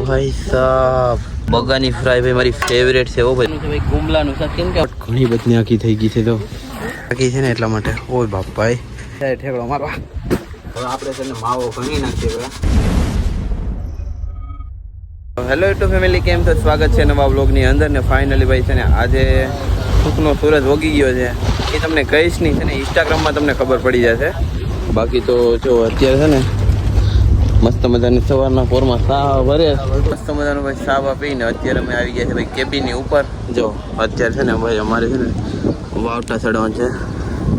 ભાઈ સાહેબ બગાની ફ્રાય ભાઈ મારી ફેવરેટ છે. ઓ ભાઈ ગુમલાનું શાક કેમ કે ઘણી બધી આખી થઈ ગઈ છે તો આખી છે ને એટલા માટે. ઓય બાપ ભાઈ ઠેકડો મારવા. હવે આપણે તેને માવો ભણી નાખીએ પેલા. હેલો યુટ્યુબ ફેમિલી, કેમ છો? સ્વાગત છે નવા વ્લોગની અંદર. ને ફાઇનલી ભાઈ છે ને આજે સુખનો સૂરજ ઉગી ગયો છે. એ તમને કહીશ નહીં, છે ને ઇન્સ્ટાગ્રામમાં તમને ખબર પડી જશે. બાકી તો જો અત્યારે છે ને મસ્ત મજાની સવારના પોરમાં સાવા ભરે, મસ્ત મજાનું ભાઈ સાવા પીને અત્યારે અમે આવી ગયા છે ભાઈ કેબીની ઉપર. જો અત્યારે છે ને ભાઈ અમારે છે ને વાવટા ચડવાનું છે.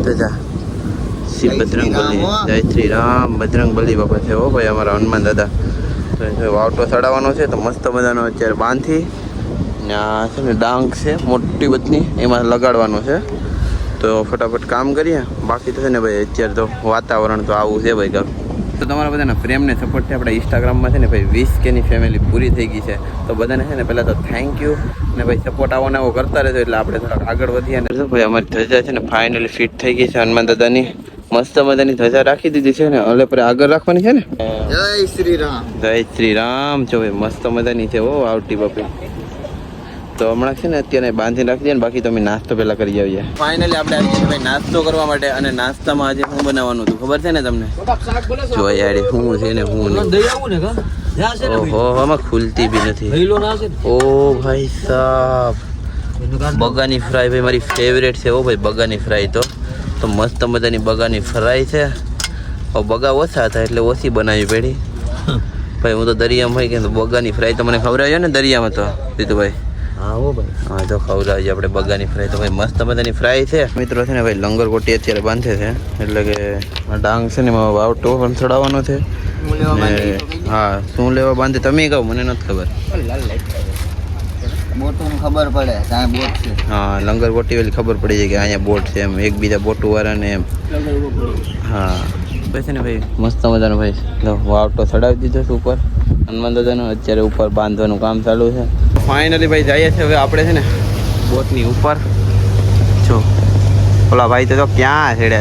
તજા શ્રી બજરંગબલી, જય શ્રી રામ, બજરંગબલી બાપા છે. હો ભાઈ અમારા હનુમાન દાદા. તો વાવટો ચડાવવાનો છે તો મસ્ત મજાનો અત્યારે બાંધી ને આ છે ને ડાંગ છે મોટી બધી, એમાં લગાડવાનો છે. તો ફટાફટ કામ કરીએ. બાકી તો છે ને ભાઈ અત્યારે તો વાતાવરણ તો આવું છે ભાઈ. તો તમારા બધાના પ્રેમને સપોર્ટથી આપણા ઇન્સ્ટાગ્રામમાં છે ને ભાઈ 20K ની ફેમિલી પૂરી થઈ ગઈ છે. તો બધાને છે ને પહેલાં તો થેન્ક યુ. ને ભાઈ સપોર્ટ આવો ને આવો કરતા રહેજો એટલે આપણે થોડાક આગળ વધીએ. અને ભાઈ અમારી ધજા છે ને ફાઇનલી ફિટ થઈ ગઈ છે હનુમાન દાદાની. મસ્ત મજાની ધજા રાખી દીધી છે ને હવે પર આગળ રાખવાની છે ને. જય શ્રી રામ, જય શ્રી રામ. જો ભાઈ મસ્ત મજાની છે હો આવટી બાપી. તો હમણાં છે ને અત્યારે બાંધી રાખી દઈએ ને. બાકી તો અમે નાસ્તો પહેલાં કરી આવીએ. ફાઇનલી આપણે આવી ગયા ભાઈ નાસ્તો કરવા માટે. અને નાસ્તામાં આજે શું બનાવવાનું હતું ખબર છે ને તમને? જો યાર શું છે ને હું નહીં. ઓહો આમાં ખુલતી બી નથી. ઓ ભાઈ સાહેબ બગાની ફ્રાય ભાઈ મારી ફેવરેટ છે. ઓ ભાઈ બગાની ફ્રાય તો મસ્ત મજાની બગાની ફ્રાય છે. બગા ઓછા હતા એટલે ઓછી બનાવી પડી ભાઈ. હું તો દરિયામાં હોય કે બગાની ફ્રાય તો મને ખવડાવ્યો ને દરિયામાં તો દીધુભાઈ. હા તો ખવડાવીએ આપણે બગાની ફ્રાય. તો ભાઈ મસ્ત મજાની ફ્રાય છે મિત્રો. છે ને ભાઈ લંગરકોટી અત્યારે બાંધે છે એટલે કે ડાંગ છે ને એમાં વાવટો પણ ચડાવવાનો છે. હા શું લેવા બાંધે તમે કહો, મને નથી ખબર. ખબર પડે બોટ છે. હા લંગરકોટી વેલી ખબર પડી જાય કે અહીંયા બોટ છે એમ, એકબીજા બોટું વાળાને એમ. હા પછી છે ને ભાઈ મસ્ત મજાનો ભાઈ વાવટો ચડાવી દીધો છે ઉપર હનુમાન દાદાનો. અત્યારે ઉપર બાંધવાનું કામ ચાલુ છે. ફાઇનલી ભાઈ જઈએ છીએ હવે આપણે છે ને બોટની ઉપર. જો ઓલા ભાઈ તો ક્યાં છેડે.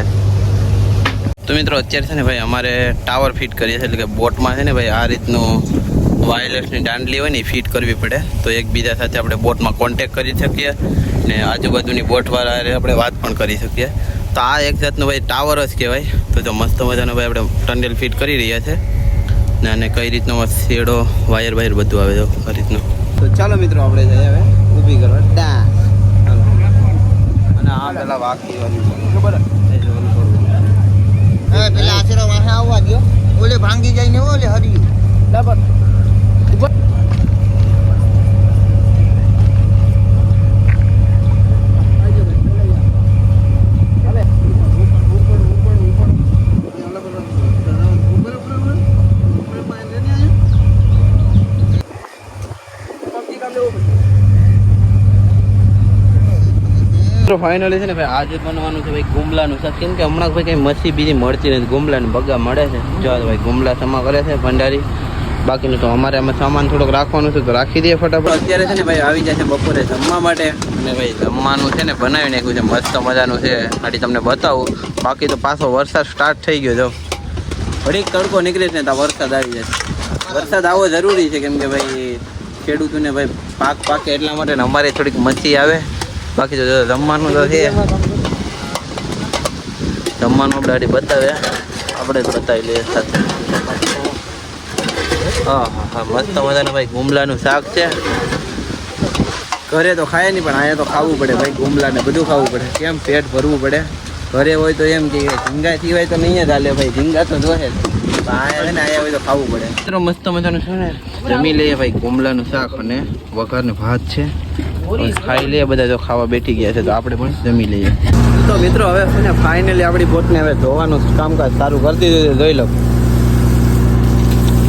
તો મિત્રો અત્યારે છે ને ભાઈ અમારે ટાવર ફિટ કરીએ છીએ. એટલે કે બોટમાં છે ને ભાઈ આ રીતનું વાયરલેસની દાંડલી હોય ને એ ફિટ કરવી પડે. તો એકબીજા સાથે આપણે બોટમાં કોન્ટેક કરી શકીએ ને આજુબાજુની બોટવાળા આપણે વાત પણ કરી શકીએ. તો આ એક જાતનો ભાઈ ટાવર જ કહેવાય. તો જો મસ્ત મજાનો ભાઈ આપણે ટનલ ફિટ કરી રહ્યા છે ને. અને કઈ રીતનો શેડો વાયર બધું આવે છે આ રીતનું. તો ચાલો મિત્રો આપણે જઈએ હવે ઊભી કરવા ડા. અને આ પેલા વાકી વાળી ખબર પેલા આશરો વાહે આવવા દો. ઓલે ભાંગી જાય ને ઓલે હરિયું બરાબર. ફાઇનલી છે ને ભાઈ આજે બનવાનું છે ભાઈ ગુમલાનું શાક. કેમ કે હમણાં ભાઈ કંઈ મચ્છી બીજી મળતી નથી. ગુમલાને બગા મળે છે. જો ભાઈ ગુમલા સમા કરે છે ભંડારી. બાકીનું તો અમારે આમાં સામાન થોડોક રાખવાનું છે તો રાખી દઈએ ફટાફટ. અત્યારે છે ને ભાઈ આવી જાય છે બપોરે જમવા માટે. અને ભાઈ જમવાનું છે ને બનાવી નાખ્યું છે મસ્ત મજાનું છે. આથી તમને બતાવું. બાકી તો પાછો વરસાદ સ્ટાર્ટ થઈ ગયો. જો ઘડીક તડકો નીકળે છે ને ત્યાં વરસાદ આવી જાય. વરસાદ આવવો જરૂરી છે કેમ કે ભાઈ ખેડૂતોને ભાઈ પાક પાકે એટલા માટે ને અમારે થોડીક મચ્છી આવે. બાકી તો જમવાનું તો છે. જમવાનું આપણે બતાવે આપણે તો બતાવી લઈએ સાથે. હા મસ્ત મજાનું ભાઈ ગુમલાનું શાક છે. ઘરે તો ખાય નહીં પણ અહીંયા તો ખાવું પડે ભાઈ. ગુમલાને બધું ખાવું પડે. કેમ પેટ ભરવું પડે. ઘરે હોય તો એમ કે ઝીંગા સિવાય તો નહીં જ હાલે ભાઈ. ઝીંગા તો જોહે જ. અહીંયા છે ને અહીંયા હોય તો ખાવું પડે. મિત્રો મસ્ત મજાનું છે ને જમી લઈએ ભાઈ ગુમલાનું શાક અને વઘારને ભાત છે. ખાઈ લઈએ બધા. જો ખાવા બેઠી ગયા છે તો આપણે પણ જમી લઈએ. તો મિત્રો હવે છે ને ફાઇનલી આપણી બોટને હવે ધોવાનું કામકાજ સારું કરી દીધું. જોઈ લો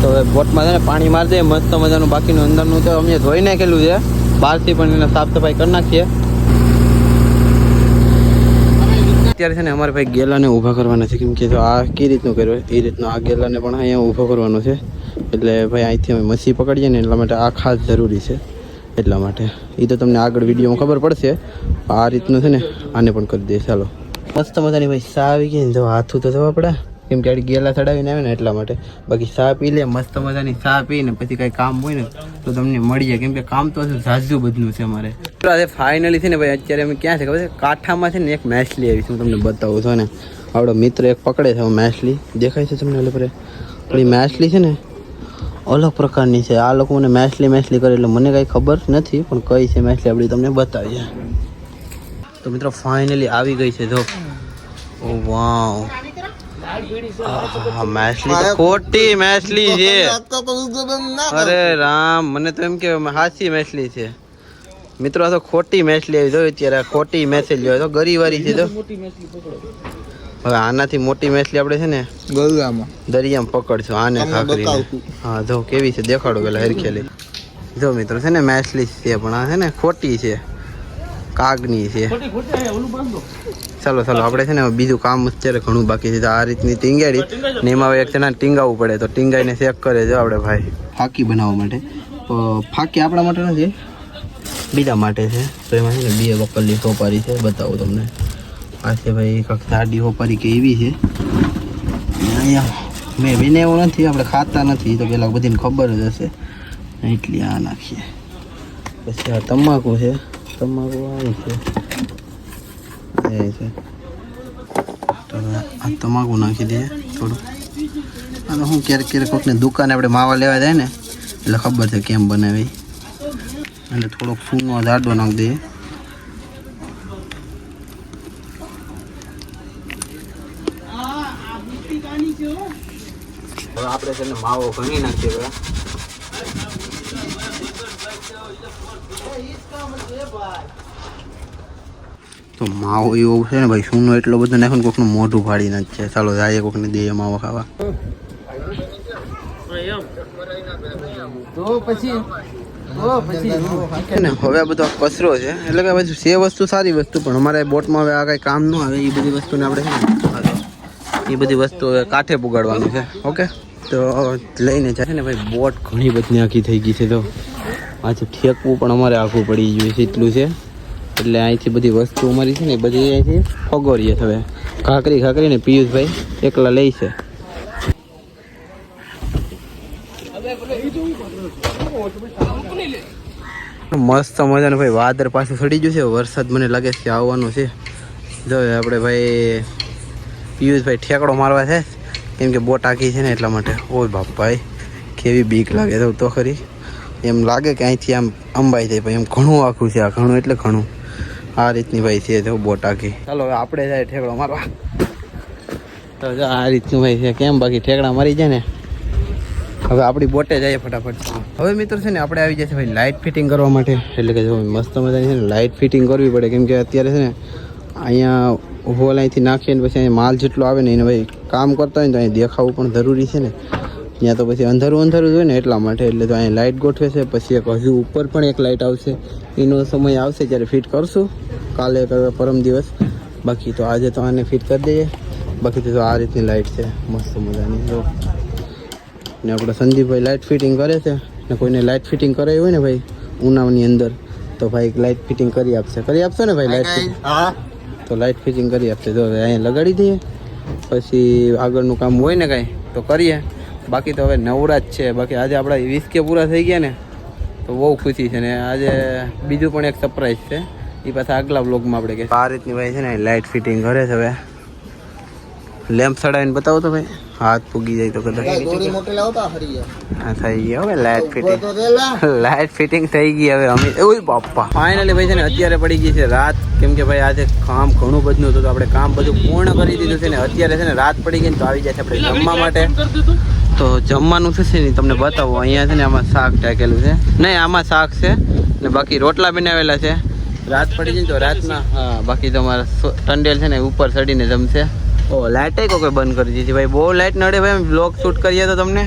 તો હવે બોટમાં છે ને પાણી મારી દઈએ મસ્ત મજાનું. બાકીનું અંદરનું તો અમે ધોઈ નાખેલું છે. બહારથી પણ એને સાફ સફાઈ કરી નાખીએ. અત્યારે છે ને અમારે ભાઈ ગેલાને ઊભા કરવાના છે. કેમ કે જો આ કઈ રીતનું કર્યું એ રીતનું આ ગેલાને પણ અહીંયા ઊભો કરવાનો છે. એટલે ભાઈ અહીંથી અમે મચ્છી પકડીએ ને એટલા માટે આ ખાસ જરૂરી છે. એટલા માટે એ તો તમને આગળ વિડીયોમાં ખબર પડશે. આ રીતનું છે ને આને પણ કરી દઈએ. ચાલો મસ્ત મજાની ભાઈ સા આવી ગઈ ને. જો હાથું તો જવા પડે. કેમ કે ગેલા ચડાવીને આવે ને એટલા માટે. બાકી ચા પી લે મસ્ત મજાની ચા પીને પછી કાંઈ કામ હોય ને તો તમને મળી જાય, કેમ કે કામ તો ઝાઝું બધું છે અમારે. ફાઇનલી છે ને ભાઈ અત્યારે અમે ક્યાં છે ખબર છે, કાંઠામાં છે ને એક માછલી આવી છે, હું તમને બતાવું છું ને. આપણો મિત્ર એક પકડે છે માછલી, દેખાય છે તમને એટલે પણ એ માછલી છે ને અલગ પ્રકારની છે. આ લોકો મને માછલી કરે એટલે મને કાંઈ ખબર નથી, પણ કઈ છે માછલી આપણે તમને બતાવીએ. તો મિત્રો ફાઇનલી આવી ગઈ છે. જો ઓ વાવ, માછલી તો ખોટી માછલી છે. અરે રામ, મને તો એમ કે હાચી માછલી છે મિત્રો. આ તો ખોટી માછલી આવી. જો અત્યારે ખોટી માછલી હોય તો ગરીવારી છે. તો હવે આનાથી મોટી માછલી આપણે છે ને દરિયામાં પકડશું આને ખાખરી. હા જો કેવી છે દેખાડો પેલા હરખેલી. જો મિત્રો છે ને માછલી છે પણ આ છે ને ખોટી છે, કાગની છે. ચાલો આપણે છે ને બીજું કામ અત્યારે ઘણું બાકી છે. આ રીતની ટીંગાડી ને એમાં એક જણા ટીંગાવવું પડે, તો ટીંગાઈને ચેક કરે છે આપણે ભાઈ ફાકી બનાવવા માટે. તો ફાકી આપણા માટે નથી, બીજા માટે છે. તો એમાં છે ને 2 વકલની સોપારી છે, બતાવું તમને. આ છે ભાઈ કાંક સાડી સોપારી કે એવી છે. અહીંયા મેં બેને એવું નથી, આપણે ખાતા નથી તો પેલા બધીને ખબર જ હશે એટલી. આ નાખીએ. પછી આ તમાકુ છે, તમાકુ આવી છે એ છે. તો આ તમાકુ નાખી દઈએ થોડું. અને હું ક્યારેક કોઈકને દુકાને આપણે માવા લેવા જાય ને એટલે ખબર છે કેમ બનાવી. એટલે થોડોક સૂનો જાડો નાખી દઈએ. હવે આપણે તેને માવો ઘણી નાખીએ પેલા. તો માવો એવો છે ને ભાઈ, સૂનો એટલો બધો નાખો ને કોકનું મોઢું ફાડી નાખે છે. ચાલો જાય કોકને દઈએ માવો ખાવા. ને હવે આ બધો કચરો છે, એટલે કે બધું છે વસ્તુ સારી વસ્તુ, પણ અમારે બોટમાં હવે આ કાંઈ કામ ન આવે. એ બધી વસ્તુને આપણે છે ને એ બધી વસ્તુ હવે કાંઠે પુગાડવાનું છે. ઓકે, તો લઈને જાય ને ભાઈ. બોટ ઘણી બધી આખી થઈ ગઈ છે, તો આજે ઠેકવું પણ અમારે આખું પડી ગયું છે એટલું છે. એટલે અહીંથી બધી વસ્તુ અમારી છે ને બધી અહીંથી ફગોરીએ. હવે ખાકરી ને પિયુષભાઈ એકલા લે છે. મસ્ત મજાનું ભાઈ વાદળ પાછું ચડી ગયું છે. વરસાદ મને લાગે છે આવવાનું છે. જો આપણે ભાઈ પિયુષભાઈ ઠેકડો મારવા છે, કેમ કે બોટ આખી છે ને એટલા માટે. ઓય બાપ ભાઈ કેવી બીક લાગે તો ખરી. એમ લાગે કે અહીંથી આમ અંબાઈ જાય, ભાઈ એમ ઘણું આખું છે. આ ઘણું એટલે ઘણું આ રીતની ભાઈ છે જો બોટ આખી. ચાલો હવે આપણે જાય ઠેકડો મારવા. તો જો આ રીતનું ભાઈ છે. કેમ બાકી ઠેકડા મારી જાય ને. હવે આપણી બોટે જઈએ ફટાફટ. હવે મિત્રો છે ને આપણે આવી જાય છે ભાઈ લાઇટ ફિટિંગ કરવા માટે. એટલે કે જો મસ્ત મજાની છે ને લાઇટ ફિટિંગ કરવી પડે, કેમ કે અત્યારે છે ને અહીંયા હોલ અહીંથી નાખીને પછી અહીંયા માલ જેટલો આવે ને એને ભાઈ કામ કરતા હોય ને તો અહીં દેખાવું પણ જરૂરી છે ને. ત્યાં તો પછી અંધારું હોય ને એટલા માટે. એટલે તો અહીંયા લાઇટ ગોઠવે છે. પછી એક હજુ ઉપર પણ એક લાઇટ આવશે, એનો સમય આવશે ત્યારે ફિટ કરશું કાલે પરમ દિવસ. બાકી તો આજે તો આને ફિટ કરી દઈએ. બાકી તો આ રીતની લાઇટ છે મસ્ત મજાની. જો ને આપણે સંદીપભાઈ લાઇટ ફિટિંગ કરે છે, ને કોઈને લાઇટ ફિટિંગ કરાવી હોય ને ભાઈ ઉનાળાની અંદર તો ભાઈ લાઇટ ફિટિંગ કરી આપશે ને ભાઈ લાઇટ ફિટિંગ. તો લાઇટ ફિટિંગ કરી આપશે. તો અહીંયા લગાડી દઈએ, પછી આગળનું કામ હોય ને કાંઈ તો કરીએ. બાકી તો હવે નવરાજ છે. બાકી આજે આપણા 20K પૂરા થઈ ગયા ને તો બહુ ખુશી છે. ને આજે બીજું પણ એક સરપ્રાઈઝ છે, એ પાછા આગલા વ્લોગમાં આપણે કે આ રીતની ભાઈ છે ને લાઇટ ફિટિંગ કરે છે. હવે લેમ્પ ચડાવીને બતાવો તો ભાઈ, હાથ પૂગી જાય તો કદાચ. હા થઈ ગઈ હવે લાઇટ ફિટિંગ થઈ ગઈ. હવે અમે એવું બાપા ફાઇનલી ભાઈ છે ને અત્યારે પડી ગઈ છે રાત, કેમ કે ભાઈ આજે કામ ઘણું બધું હતું તો આપણે કામ બધું પૂર્ણ કરી દીધું છે. ને અત્યારે છે ને રાત પડી ગઈ ને તો આવી જાય છે આપણે જમવા માટે. તો જમવાનું થશે ને તમને બતાવો. અહીંયા છે ને આમાં શાક ટાકેલું છે, નહીં આમાં શાક છે ને બાકી રોટલા બનાવેલા છે. રાત પડી જાય ને તો રાતના હા બાકી તમારા ટંડેલ છે ને ઉપર ચડીને જમશે. ઓ લાઇટ કોઈ બંધ કરી દીધી ભાઈ, બહુ લાઇટ નડે ભાઈ. બ્લોગ શૂટ કરીએ તો તમને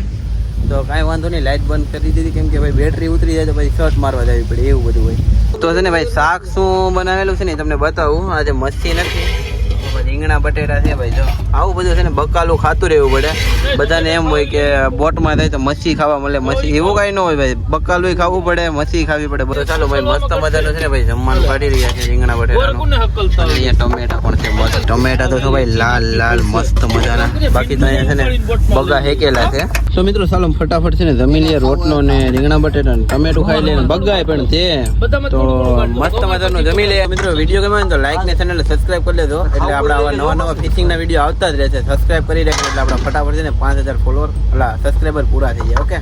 તો કાંઈ વાંધો નહીં, લાઇટ બંધ કરી દીધી કેમ કે ભાઈ બેટરી ઉતરી જાય તો પછી શર્ટ મારવા જવી પડે એવું બધું હોય. તો છે ને ભાઈ શાક શું બનાવેલું છે ને તમને બતાવું. આજે મચ્છી નથી રીંગણા બટેટા છે ભાઈ જો આવું બધું છે ને બકાલું ખાતું રહેવું પડે. બધાને એમ હોય કે બોટમાં થાય તો મચ્છી ખાવા મળે, મચ્છી એવું કાંઈ ન હોય ભાઈ, બકાલું ખાવું પડે, મચ્છી ખાવી પડે બધું. ચાલો ભાઈ મસ્ત મજાનું છે ને ભાઈ જમવાનું કાઢી રહ્યા છે રીંગણા બટેટાનું. અને અહીંયા ટમેટા પણ છે મસ્ત, ટમેટા તો ભાઈ લાલ લાલ મસ્ત મજાના. બાકી તો અહીંયા છે ને બગા હેકેલા છે. તો મિત્રો ચાલો ફટાફટ છે ને જમી લઈએ રોટલો ને રીંગણા બટેટા ને ટમેટું ખાઈ લઈએ, બગાય પણ તે તો મસ્ત મજાનું જમી લઈએ. મિત્રો વિડીયો ગમે તો લાઈક ને ચેનલ સબસ્ક્રાઇબ કરી લેજો, એટલે આપણે આવા નવા નવા ફિશિંગ ના વિડીયો આવતા જ રહેશે. સબસ્ક્રાઇબ કરી રાખજો એટલે આપણા ફટાફટ છે ને 5000 ફોલોઅર સબસ્ક્રાઈબર પૂરા થઈ જાય. ઓકે.